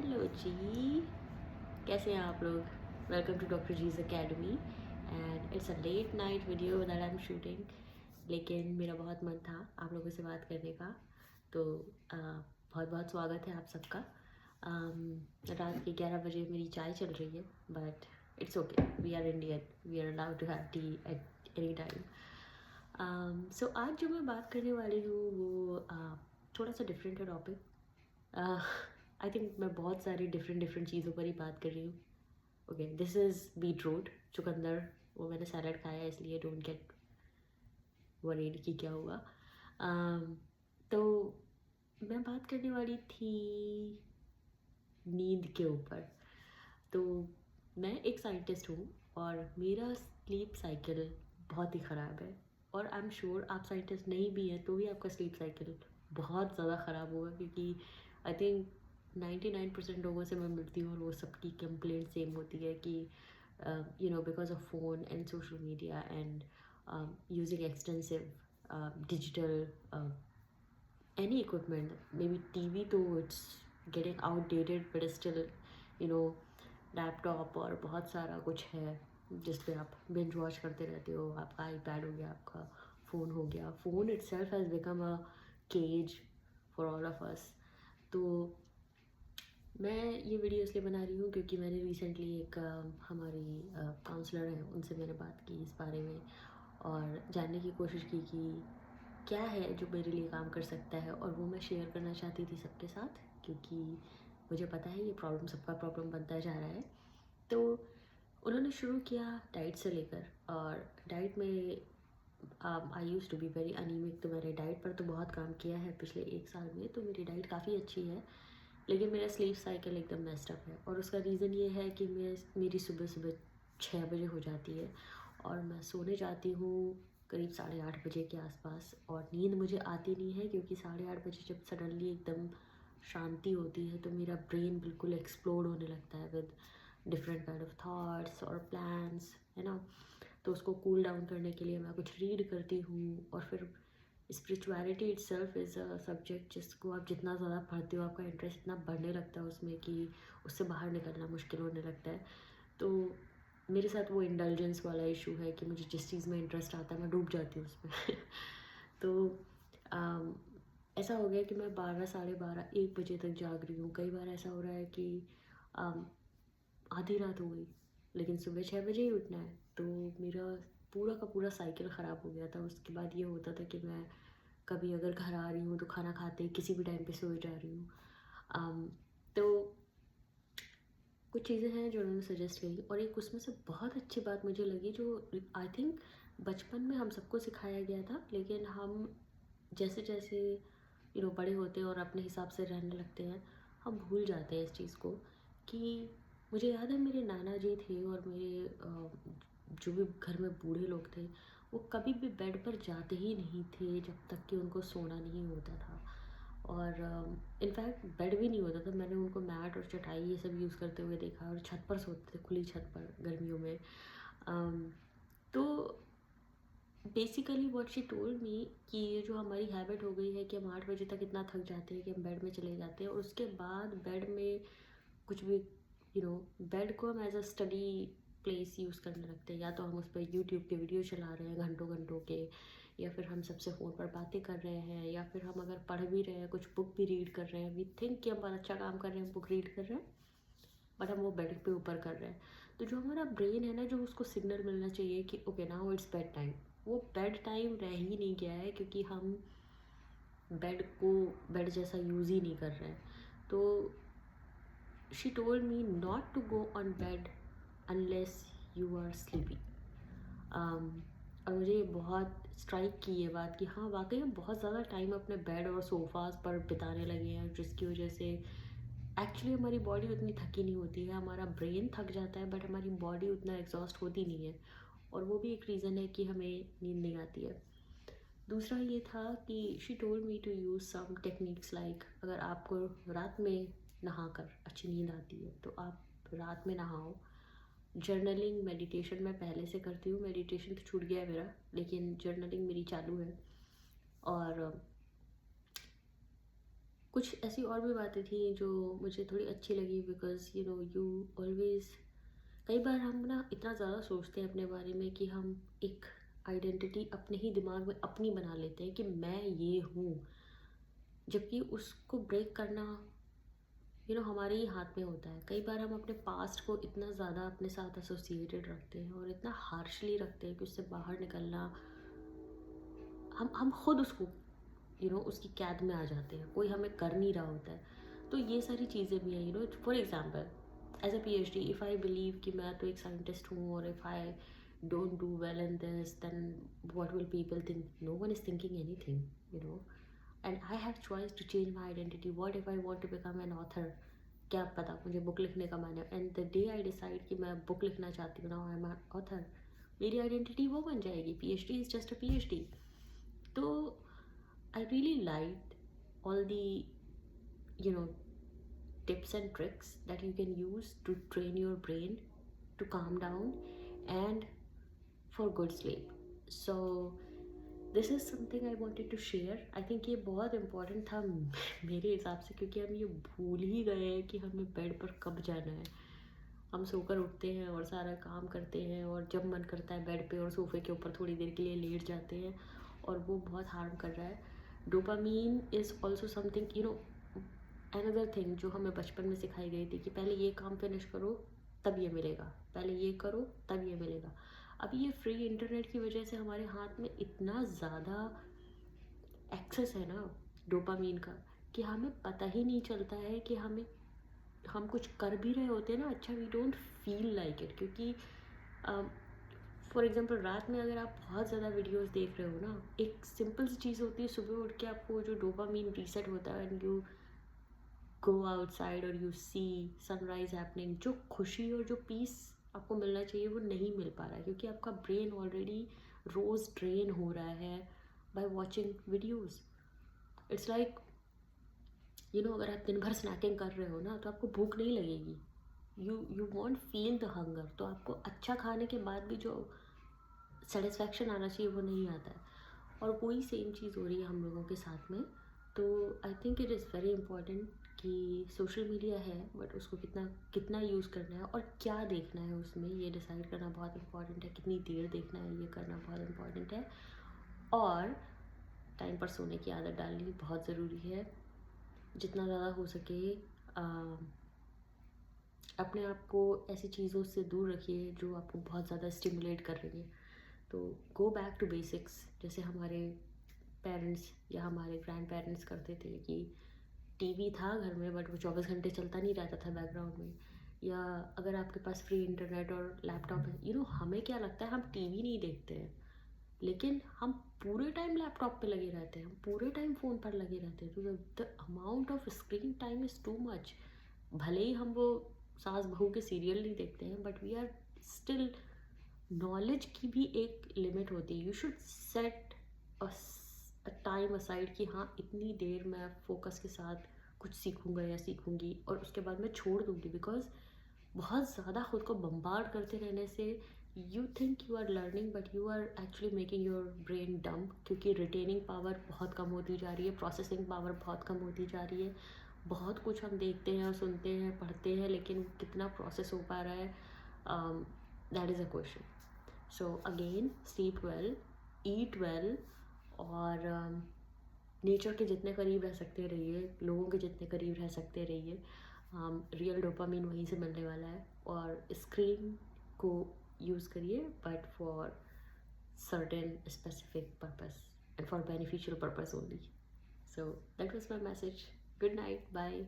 Hello जी, कैसे हैं आप लोग? Welcome to doctor G's academy and it's a late night video that I am shooting. लेकिन मेरा बहुत मन था आप लोगों से बात करने का, तो बहुत बहुत स्वागत है आप सबका। रात के 11 बजे मेरी चाय चल रही है, but it's okay, we are Indian, we are allowed to have tea at any time. So आज जो मैं बात करने वाली हूँ वो थोड़ा सा डिफरेंट है टॉपिक। आई थिंक मैं बहुत सारी डिफरेंट डिफरेंट चीज़ों पर ही बात कर रही हूँ। Okay, this is beetroot chukandar, वो मैंने सैलड खाया है इसलिए डोंट गेट वरीड कि क्या हुआ। तो मैं बात करने वाली थी नींद के ऊपर। तो मैं एक साइंटिस्ट हूँ और मेरा स्लीप साइकिल बहुत ही ख़राब है, और आई एम श्योर आप साइंटिस्ट नहीं भी हैं तो भी आपका स्लीप साइकिल बहुत ज़्यादा ख़राब होगा, क्योंकि आई थिंक 99% लोगों से मैं मिलती हूँ और वो सबकी कंप्लेंट सेम होती है कि because of phone and social media and using extensive digital any equipment, maybe TV तो it's getting outdated but still you know laptop और बहुत सारा कुछ है जिस पे आप बिंज वॉच करते रहते हो। आपका आईपैड हो गया, आपका फ़ोन हो गया, phone itself has become a cage for all of us. तो मैं ये वीडियो इसलिए बना रही हूँ क्योंकि मैंने रिसेंटली एक हमारी काउंसलर हैं उनसे मैंने बात की इस बारे में और जानने की कोशिश की कि क्या है जो मेरे लिए काम कर सकता है, और वो मैं शेयर करना चाहती थी सबके साथ, क्योंकि मुझे पता है ये प्रॉब्लम सबका प्रॉब्लम बनता जा रहा है। तो उन्होंने शुरू किया डाइट से लेकर, और डाइट में I use to be very anaemic, तो मैंने डाइट पर तो बहुत काम किया है पिछले 1 साल में, तो मेरी डाइट काफ़ी अच्छी है। लेकिन मेरा स्लीप साइकिल एकदम मेस्ड अप है, और उसका रीज़न ये है कि मेरी सुबह सुबह 6 बजे हो जाती है और मैं सोने जाती हूँ करीब 8:30 बजे के आसपास, और नींद मुझे आती नहीं है क्योंकि 8:30 बजे जब सडनली एकदम शांति होती है तो मेरा ब्रेन बिल्कुल एक्सप्लोड होने लगता है with different kind of thoughts और प्लान्स, है ना। तो उसको कूल डाउन करने के लिए मैं कुछ रीड करती हूँ, और फिर spirituality itself is a subject जिसको आप जितना ज़्यादा पढ़ते हो आपका इंटरेस्ट इतना बढ़ने लगता है उसमें कि उससे बाहर निकलना मुश्किल होने लगता है। तो मेरे साथ वो इंडल्जेंस वाला इशू है कि मुझे जिस चीज़ में इंटरेस्ट आता है मैं डूब जाती हूँ उसमें। तो अम, ऐसा हो गया कि मैं 12, 12:30, 1 बजे तक जाग रही हूँ। कई बार ऐसा हो रहा है कि अम, आधी रात हो गई लेकिन सुबह 6 बजे ही उठना है, तो मेरा पूरा का पूरा साइकिल ख़राब हो गया था। उसके बाद ये होता था कि मैं कभी अगर घर आ रही हूँ तो खाना खाते ही किसी भी टाइम पे सो जा रही हूँ। तो कुछ चीज़ें हैं जो उन्होंने सजेस्ट करी, और एक उसमें से बहुत अच्छी बात मुझे लगी जो आई थिंक बचपन में हम सबको सिखाया गया था, लेकिन हम जैसे जैसे बड़े होते हैं और अपने हिसाब से रहने लगते हैं हम भूल जाते हैं इस चीज़ को। कि मुझे याद है मेरे नाना जी थे और मेरे जो भी घर में बूढ़े लोग थे वो कभी भी बेड पर जाते ही नहीं थे जब तक कि उनको सोना नहीं होता था, और इनफैक्ट बेड भी नहीं होता था। मैंने उनको मैट और चटाई ये सब यूज़ करते हुए देखा, और छत पर सोते थे, खुली छत पर गर्मियों में। तो बेसिकली व्हाट शी टोल्ड मी कि ये जो हमारी हैबिट हो गई है कि हम 8 बजे तक इतना थक जाते हैं कि हम बेड में चले जाते हैं, और उसके बाद बेड में कुछ भी बेड को हम as a study place use करने लगते हैं। या तो हम उस पर यूट्यूब के वीडियो चला रहे हैं घंटों घंटों के, या फिर हम सबसे फ़ोन पर बातें कर रहे हैं, या फिर हम अगर पढ़ भी रहे हैं कुछ बुक भी रीड कर रहे हैं, वी थिंक कि हम बहुत अच्छा काम कर रहे हैं, बुक रीड कर रहे हैं, बट हम वो बेड पे ऊपर कर रहे हैं। तो जो हमारा ब्रेन है ना, जो उसको सिग्नल मिलना चाहिए कि okay now it's bed time, वो बेड टाइम रह ही नहीं गया है, क्योंकि हम बेड को बेड जैसा यूज़ ही नहीं कर रहे हैं। तो she told me not to go on bed unless you are sleepy. और मुझे ये बहुत स्ट्राइक की ये बात कि हाँ वाकई हम बहुत ज़्यादा टाइम अपने बेड और सोफ़ाज़ पर बिताने लगे हैं, जिसकी वजह से एक्चुअली हमारी बॉडी उतनी थकी नहीं होती है। हमारा ब्रेन थक जाता है बट हमारी बॉडी उतना एग्जॉस्ट होती नहीं है, और वो भी एक रीज़न है कि हमें नींद नहीं आती है। दूसरा ये था कि she told me to use some techniques, like अगर आपको रात में नहाकर अच्छी नींद आती है तो आप रात में नहाओ। जर्नलिंग, मेडिटेशन मैं पहले से करती हूँ, मेडिटेशन तो छूट गया है मेरा, लेकिन जर्नलिंग मेरी चालू है। और कुछ ऐसी और भी बातें थी जो मुझे थोड़ी अच्छी लगी, बिकॉज यू ऑलवेज, कई बार हम ना इतना ज़्यादा सोचते हैं अपने बारे में कि हम एक आइडेंटिटी अपने ही दिमाग में अपनी बना लेते हैं कि मैं ये हूँ, जबकि उसको ब्रेक करना हमारे ही हाथ में होता है। कई बार हम अपने पास्ट को इतना ज़्यादा अपने साथ एसोसिएटेड रखते हैं और इतना हार्शली रखते हैं कि उससे बाहर निकलना, हम खुद उसको उसकी कैद में आ जाते हैं, कोई हमें कर नहीं रहा होता है। तो ये सारी चीज़ें भी हैं। For example, as a PhD, if I believe कि मैं तो एक साइंटिस्ट हूँ, और if I don't do well in this, then what will people think? No one is thinking anything, and I have choice to change my identity. What if I want to become an author? क्या पता मुझे book लिखने का मन है, and the day I decide कि मैं book लिखना चाहती हूँ, now I am an author, मेरी आइडेंटिटी वो बन जाएगी। PhD is just a PhD. तो I really liked all the you know tips and tricks that you can use to train your brain to calm down and for good sleep. So this is something I wanted to share. I think ये बहुत important था मेरे हिसाब से, क्योंकि हम ये भूल ही गए हैं कि हमें बेड पर कब जाना है। हम सोकर उठते हैं और सारा काम करते हैं, और जब मन करता है बेड पे और सोफे के ऊपर थोड़ी देर के लिए लेट जाते हैं, और वो बहुत हार्म कर रहा है। Dopamine is also something, another thing जो हमें बचपन में सिखाई गई थी कि पहले ये काम फिनिश करो तब ये मिलेगा, पहले ये करो तब ये मिलेगा। अभी ये फ्री इंटरनेट की वजह से हमारे हाथ में इतना ज़्यादा एक्सेस है ना डोपामीन का, कि हमें पता ही नहीं चलता है कि हम कुछ कर भी रहे होते हैं ना, अच्छा we don't feel like it. क्योंकि फॉर एग्जांपल, रात में अगर आप बहुत ज़्यादा वीडियोस देख रहे हो ना, एक सिंपल सी चीज़ होती है, सुबह उठ के आपको जो डोपामीन रीसेट होता है एंड यू गो आउटसाइड और यू सी सनराइज हैपनिंग, जो खुशी और जो पीस आपको मिलना चाहिए वो नहीं मिल पा रहा है, क्योंकि आपका ब्रेन ऑलरेडी रोज़ ट्रेन हो रहा है by watching videos. It's like अगर आप दिन भर स्नैकिंग कर रहे हो ना, तो आपको भूख नहीं लगेगी, you want feel the hunger. तो आपको अच्छा खाने के बाद भी जो सेटिस्फैक्शन आना चाहिए वो नहीं आता है। और वही सेम चीज़ हो रही है हम लोगों के साथ में। तो I think it is very important कि सोशल मीडिया है, बट उसको कितना कितना यूज़ करना है और क्या देखना है उसमें, ये डिसाइड करना बहुत इंपॉर्टेंट है। कितनी देर देखना है ये करना बहुत इंपॉर्टेंट है। और टाइम पर सोने की आदत डालनी बहुत ज़रूरी है। जितना ज़्यादा हो सके अपने आप को ऐसी चीज़ों से दूर रखिए जो आपको बहुत ज़्यादा स्टिमुलेट कर रही है। तो गो बैक टू बेसिक्स, जैसे हमारे पेरेंट्स या हमारे ग्रैंड पेरेंट्स करते थे कि टीवी था घर में, बट वो 24 घंटे चलता नहीं रहता था बैकग्राउंड में। या अगर आपके पास फ्री इंटरनेट और लैपटॉप है, हमें क्या लगता है हम टीवी नहीं देखते हैं, लेकिन हम पूरे टाइम लैपटॉप पे लगे रहते हैं, हम पूरे टाइम फ़ोन पर लगे रहते हैं। तो the amount of screen time is too much. भले ही हम वो सास बहू के सीरियल नहीं देखते हैं, but we are still, knowledge की भी एक लिमिट होती है। You should set a time aside कि हाँ, इतनी देर मैं फोकस के साथ कुछ सीखूंगा या सीखूंगी, और उसके बाद मैं छोड़ दूंगी। बिकॉज बहुत ज़्यादा खुद को बम्बार्ड करते रहने से you think you are learning, but you are actually making your brain dump, क्योंकि रिटेनिंग पावर बहुत कम होती जा रही है, प्रोसेसिंग पावर बहुत कम होती जा रही है। बहुत कुछ हम देखते हैं, सुनते हैं, पढ़ते हैं, लेकिन कितना प्रोसेस हो पा रहा है, that is a question. So again, sleep well, eat well, और नेचर के जितने करीब रह सकते रहिए, लोगों के जितने करीब रह सकते रहिए। रियल डोपामीन वहीं से मिलने वाला है। और स्क्रीन को यूज़ करिए, but for certain specific purpose and for beneficial purpose only. So that was my message. Good night. Bye.